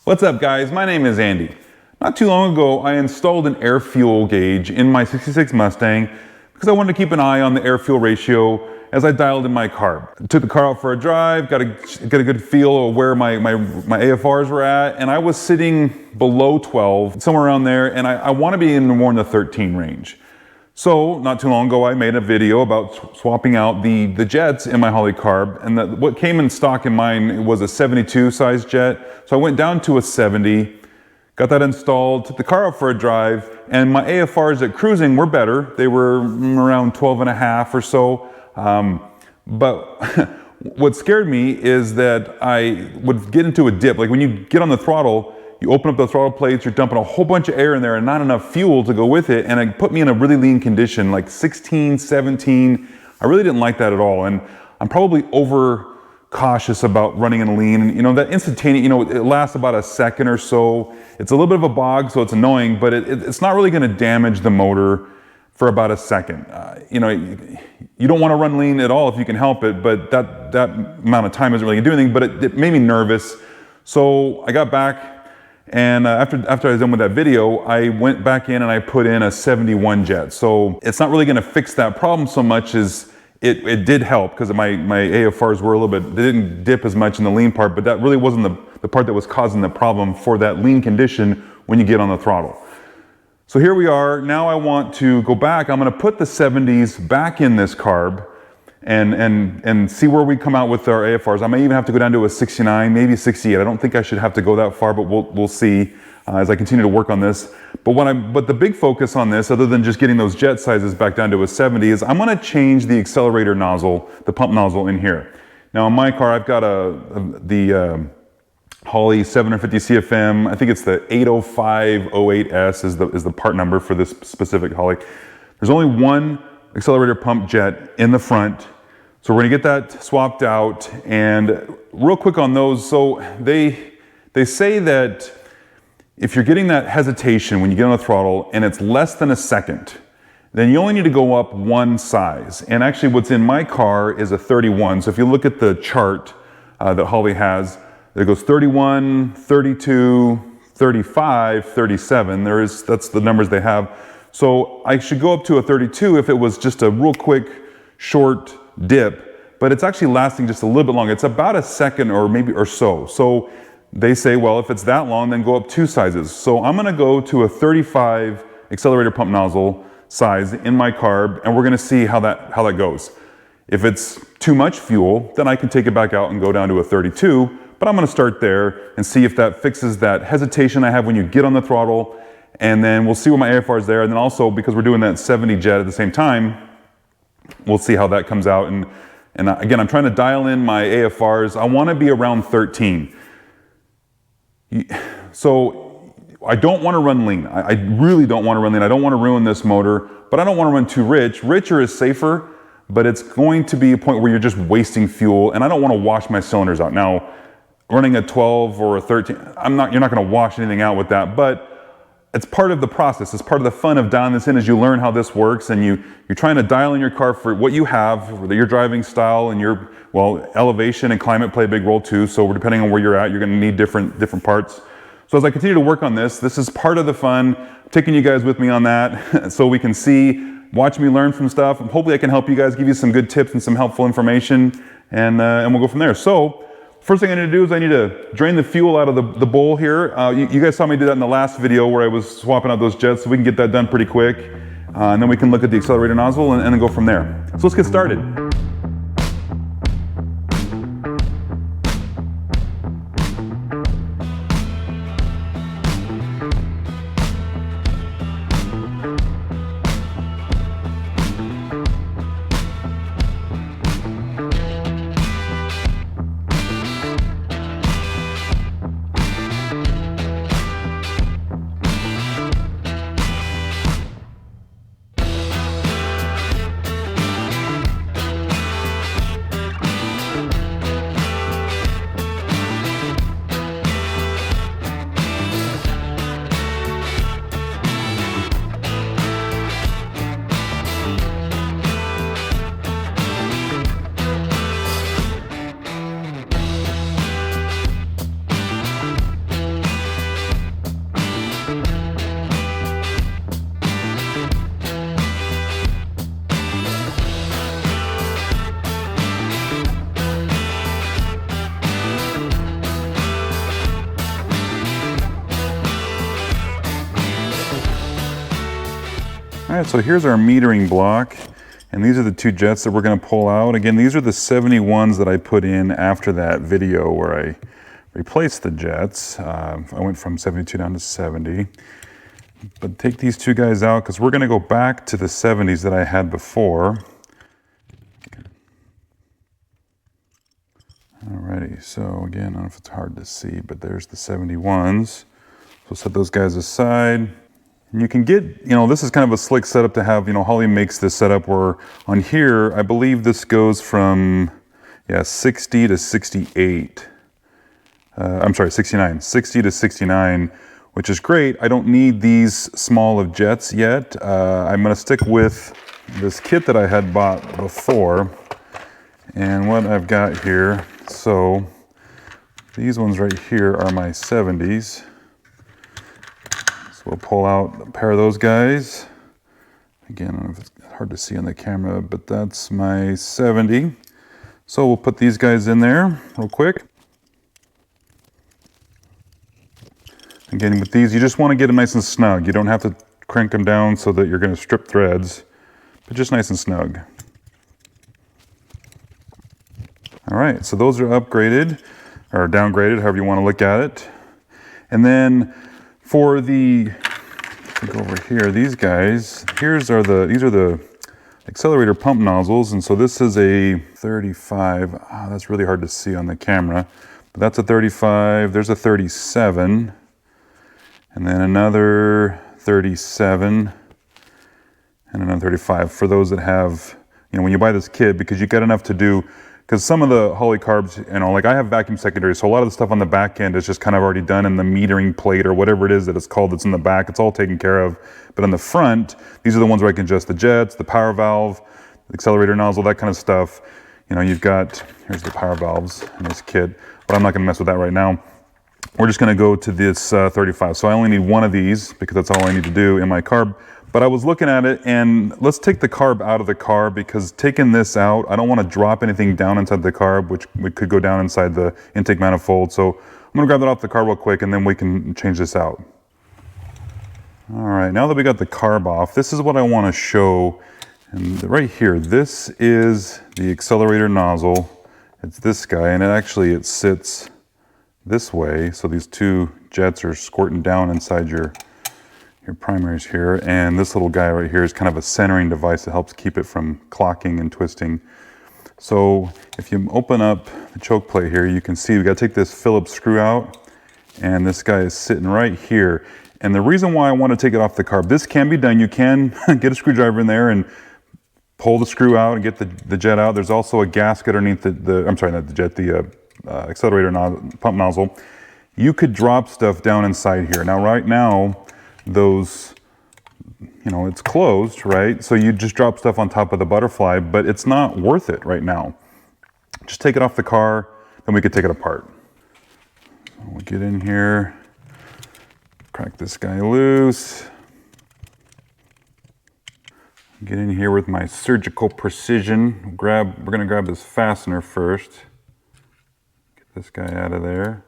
What's up guys, my name is Andy. Not too long ago I installed an air fuel gauge in my 66 Mustang because I wanted to keep an eye on the air fuel ratio as I dialed in my carb. Took the car out for a drive, got a good feel of where my AFRs were at, and I was sitting below 12, somewhere around there, and I want to be in more in the 13 range. So not too long ago I made a video about swapping out the jets in my Holley carb, and what came in stock in mine was a 72 size jet. So I went down to a 70, got that installed, took the car out for a drive, and my AFRs at cruising were better. They were around 12 and a half or so. But what scared me is that I would get into a dip. Like when you get on the throttle, you open up the throttle plates, you're dumping a whole bunch of air in there and not enough fuel to go with it. And it put me in a really lean condition, like 16, 17. I really didn't like that at all. And I'm probably over cautious about running in lean. You know, that instantaneous, you know, it lasts about a second or so. It's a little bit of a bog, so it's annoying, but it's not really gonna damage the motor for about a second. You know, you don't want to run lean at all if you can help it, but that amount of time isn't really gonna do anything, but it made me nervous. So I got back, and after I was done with that video, I went back in and I put in a 71 jet. So it's not really gonna fix that problem so much as it did help, because my AFRs were a little bit, they didn't dip as much in the lean part, but that really wasn't the part that was causing the problem for that lean condition when you get on the throttle. So here we are. Now I want to go back. I'm going to put the 70s back in this carb and see where we come out with our AFRs. I may even have to go down to a 69, maybe 68. I don't think I should have to go that far, but we'll see as I continue to work on this. But the big focus on this, other than just getting those jet sizes back down to a 70, is I'm going to change the accelerator nozzle, the pump nozzle in here. Now in my car, I've got the Holley 750 CFM. I think it's the 80508S is the part number for this specific Holley. There's only one accelerator pump jet in the front. So we're gonna get that swapped out. And real quick on those, so they say that if you're getting that hesitation when you get on the throttle and it's less than a second, then you only need to go up one size. And actually what's in my car is a 31. So if you look at the chart that Holley has, it goes 31, 32, 35, 37. That's the numbers they have. So I should go up to a 32 if it was just a real quick, short dip, but it's actually lasting just a little bit longer. It's about a second or so. So they say, well, if it's that long, then go up two sizes. So I'm gonna go to a 35 accelerator pump nozzle size in my carb, and we're gonna see how that goes. If it's too much fuel, then I can take it back out and go down to a 32. But I'm gonna start there and see if that fixes that hesitation I have when you get on the throttle, and then we'll see what my AFR is there. And then also, because we're doing that 70 jet at the same time, we'll see how that comes out. And again, I'm trying to dial in my AFRs. I wanna be around 13. So I don't wanna run lean. I really don't wanna run lean. I don't wanna ruin this motor, but I don't wanna run too rich. Richer is safer, but it's going to be a point where you're just wasting fuel, and I don't wanna wash my cylinders out. Now, running a 12 or a 13, you're not gonna wash anything out with that, but it's part of the process. It's part of the fun of dialing this in as you learn how this works, and you're trying to dial in your car for what you have, your driving style, and your, well, elevation and climate play a big role too. So depending on where you're at, you're gonna need different parts. So as I continue to work on this is part of the fun, taking you guys with me on that so we can see, watch me learn from stuff. Hopefully I can help you guys, give you some good tips and some helpful information, and we'll go from there. So first thing I need to do is I need to drain the fuel out of the bowl here. You guys saw me do that in the last video where I was swapping out those jets, so we can get that done pretty quick. And then we can look at the accelerator nozzle and then go from there. So let's get started. right, so here's our metering block, and these are the two jets that we're going to pull out. Again, these are the 71s that I put in after that video where I replaced the jets. I went from 72 down to 70. But take these two guys out because we're going to go back to the 70s that I had before. Alrighty, so again, I don't know if it's hard to see, but there's the 71s. So set those guys aside. And you can get, you know, this is kind of a slick setup to have. You know, Holley makes this setup where on here, I believe this goes from, 60 to 68. I'm sorry, 69. 60 to 69, which is great. I don't need these small of jets yet. I'm going to stick with this kit that I had bought before. And what I've got here, so these ones right here are my 70s. So we'll pull out a pair of those guys. Again, I don't know if it's hard to see on the camera, but that's my 70. So we'll put these guys in there real quick. Again, with these, you just want to get them nice and snug. You don't have to crank them down so that you're going to strip threads, but just nice and snug. All right, so those are upgraded or downgraded, however you want to look at it. And then for the, go over here, these guys, these are the accelerator pump nozzles. And so this is a 35. That's really hard to see on the camera, but that's a 35. There's a 37, and then another 37, and another 35 for those that have, you know, when you buy this kit, because you got enough to do. Because some of the Holley carbs, you know, like I have vacuum secondary, so a lot of the stuff on the back end is just kind of already done in the metering plate or whatever it is that it's called that's in the back. It's all taken care of. But on the front, these are the ones where I can adjust the jets, the power valve, the accelerator nozzle, that kind of stuff. You know, you've got, here's the power valves in this kit, but I'm not going to mess with that right now. We're just going to go to this 35. So I only need one of these because that's all I need to do in my carb. But I was looking at it, and let's take the carb out of the car, because taking this out, I don't want to drop anything down inside the carb, which could go down inside the intake manifold. So I'm going to grab that off the car real quick, and then we can change this out. All right, now that we got the carb off, this is what I want to show. And right here, this is the accelerator nozzle. It's this guy, and it sits this way. So these two jets are squirting down inside your primaries here, and this little guy right here is kind of a centering device that helps keep it from clocking and twisting. So if you open up the choke plate here, you can see we got to take this Phillips screw out, and this guy is sitting right here. And the reason why I want to take it off the carb, this can be done. You can get a screwdriver in there and pull the screw out and get the jet out. There's also a gasket underneath the accelerator pump nozzle. You could drop stuff down inside here. Now, right now, those, you know, it's closed, right? So you just drop stuff on top of the butterfly, but it's not worth it right now. Just take it off the car, then we could take it apart. So we'll get in here, crack this guy loose. Get in here with my surgical precision. We're gonna grab this fastener first. Get this guy out of there.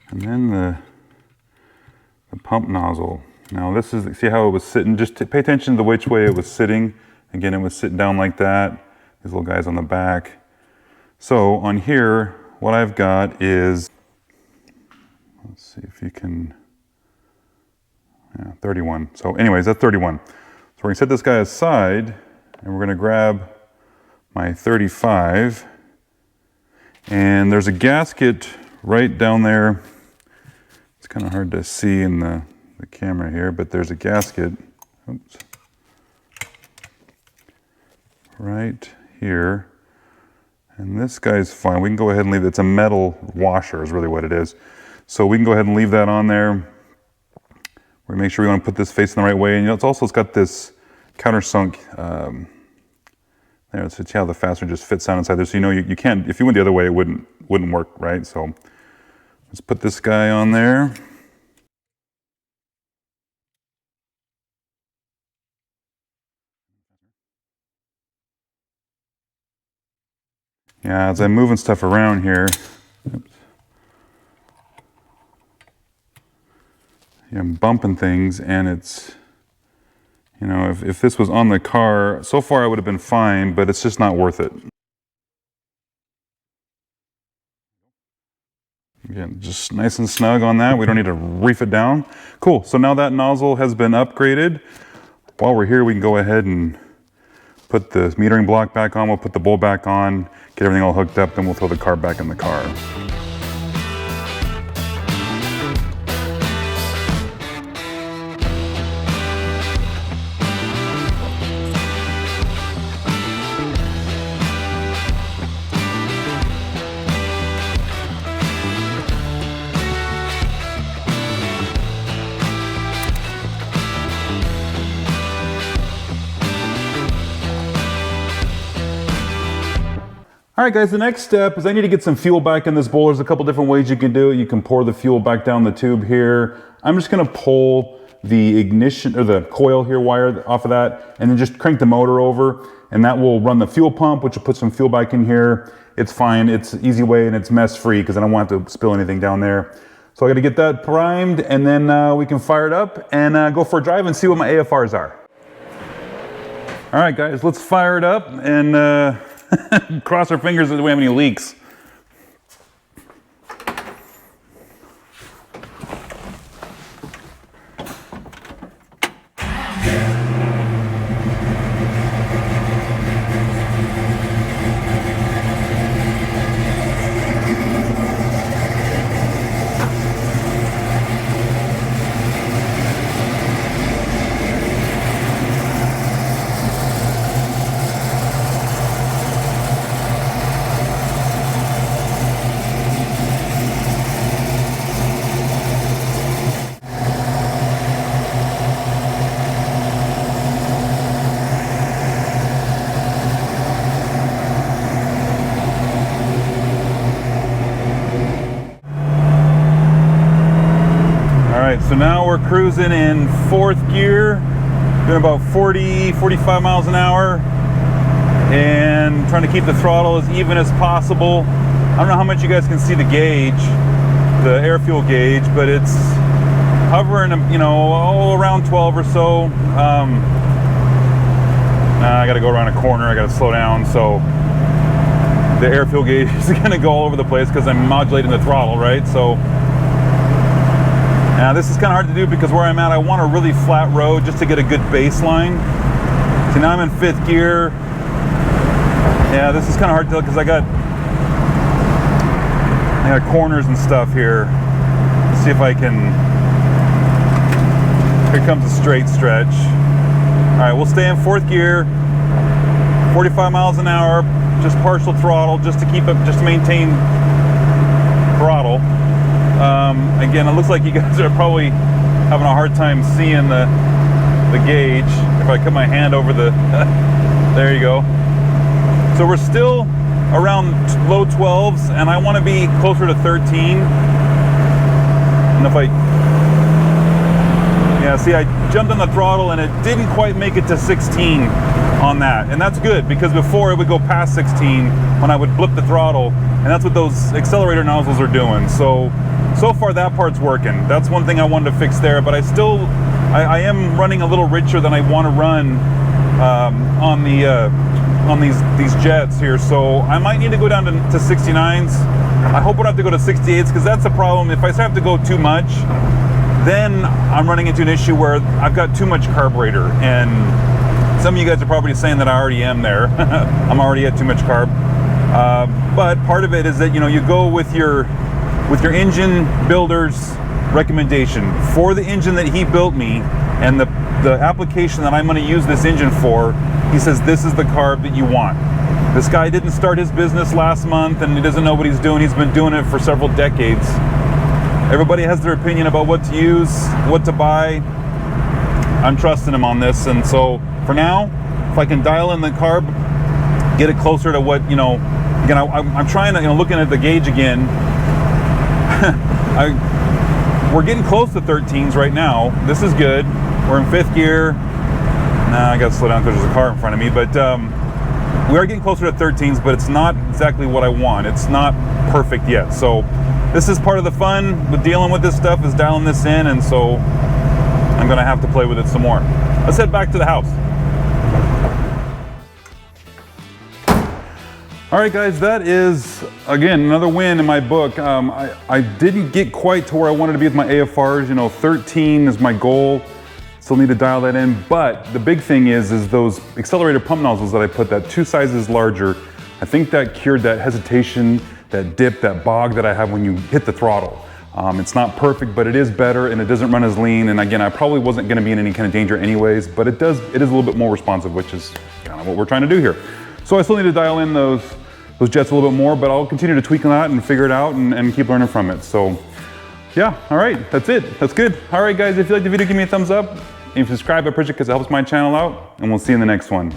And then the pump nozzle. Now this is, see how it was sitting? Just pay attention to which way it was sitting. Again, it was sitting down like that. These little guys on the back. So on here, what I've got is, let's see if you can, 31. So anyways, that's 31. So we're gonna set this guy aside, and we're gonna grab my 35. And there's a gasket right down there. It's kind of hard to see in the camera here, but there's a gasket, oops, right here. And this guy's fine. We can go ahead and leave it. It's a metal washer is really what it is. So we can go ahead and leave that on there. We're gonna make sure we want to put this facing the right way. And you know, it's got this countersunk, there, so see how the fastener just fits down inside there. So you know you can't, if you went the other way, it wouldn't work, right? So let's put this guy on there. Yeah, as I'm moving stuff around here, oops. I'm bumping things, and it's, you know, if this was on the car, so far I would have been fine, but it's just not worth it. Again, just nice and snug on that. We don't need to reef it down. Cool, so now that nozzle has been upgraded. While we're here, we can go ahead and put the metering block back on. We'll put the bowl back on, get everything all hooked up, then we'll throw the carb back in the car. All right, guys, the next step is I need to get some fuel back in this bowl. There's a couple different ways you can do it. You can pour the fuel back down the tube here. I'm just gonna pull the ignition, or the coil here wire off of that, and then just crank the motor over, and that will run the fuel pump, which will put some fuel back in here. It's fine, it's an easy way, and it's mess-free because I don't want to spill anything down there. So I gotta get that primed, and then we can fire it up and go for a drive and see what my AFRs are. All right, guys, let's fire it up and cross our fingers that we have any leaks. So now we're cruising in 4th gear, doing about 40, 45 miles an hour, and trying to keep the throttle as even as possible. I don't know how much you guys can see the gauge, the air fuel gauge, but it's hovering, you know, all around 12 or so. I gotta go around a corner, I gotta slow down, so the air fuel gauge is gonna go all over the place because I'm modulating the throttle, right? So now this is kind of hard to do because where I'm at, I want a really flat road just to get a good baseline. So now I'm in 5th gear. Yeah, this is kind of hard to tell because I got corners and stuff here. Let's see if I can. Here comes a straight stretch. All right, we'll stay in 4th gear, 45 miles an hour, just partial throttle, just to keep up, just to maintain throttle. Again, it looks like you guys are probably having a hard time seeing the gauge. If I put my hand over the, there you go. So we're still around low 12s, and I want to be closer to 13. And if I, yeah, see, I jumped on the throttle and it didn't quite make it to 16 on that. And that's good because before it would go past 16 when I would blip the throttle, and that's what those accelerator nozzles are doing. So far that part's working. That's one thing I wanted to fix there, but I still, I am running a little richer than I want to run on these jets here. So I might need to go down to 69s. I hope I don't have to go to 68s because that's a problem. If I have to go too much, then I'm running into an issue where I've got too much carburetor. And some of you guys are probably saying that I already am there. I'm already at too much carb. But part of it is that, you know, you go with your engine builder's recommendation for the engine that he built me and the application that I'm going to use this engine for. He says this is the carb that you want. This guy didn't start his business last month and he doesn't know what he's doing. He's been doing it for several decades. Everybody has their opinion about what to use, what to buy. I'm trusting him on this, and so for now, if I can dial in the carb, get it closer to what, you know, again, I'm trying to, you know, looking at the gauge again, we're getting close to 13s right now. This is good. We're in 5th gear. Nah, I gotta slow down because there's a car in front of me, but we are getting closer to 13s, but it's not exactly what I want. It's not perfect yet. So this is part of the fun with dealing with this stuff, is dialing this in, and so I'm gonna have to play with it some more. Let's head back to the house. All right, guys, that is, again, another win in my book. I didn't get quite to where I wanted to be with my AFRs. You know, 13 is my goal. Still need to dial that in. But the big thing is those Accelerator pump nozzles that I put, that 2 sizes larger, I think that cured that hesitation, that dip, that bog that I have when you hit the throttle. It's not perfect, but it is better, and it doesn't run as lean. And again, I probably wasn't gonna be in any kind of danger anyways, but it is a little bit more responsive, which is kind of what we're trying to do here. So I still need to dial in those jets a little bit more, but I'll continue to tweak on that and figure it out and keep learning from it. So yeah, all right, that's it. That's good. All right, guys, if you liked the video, give me a thumbs up. And if you subscribe, I appreciate it because it helps my channel out, and we'll see you in the next one.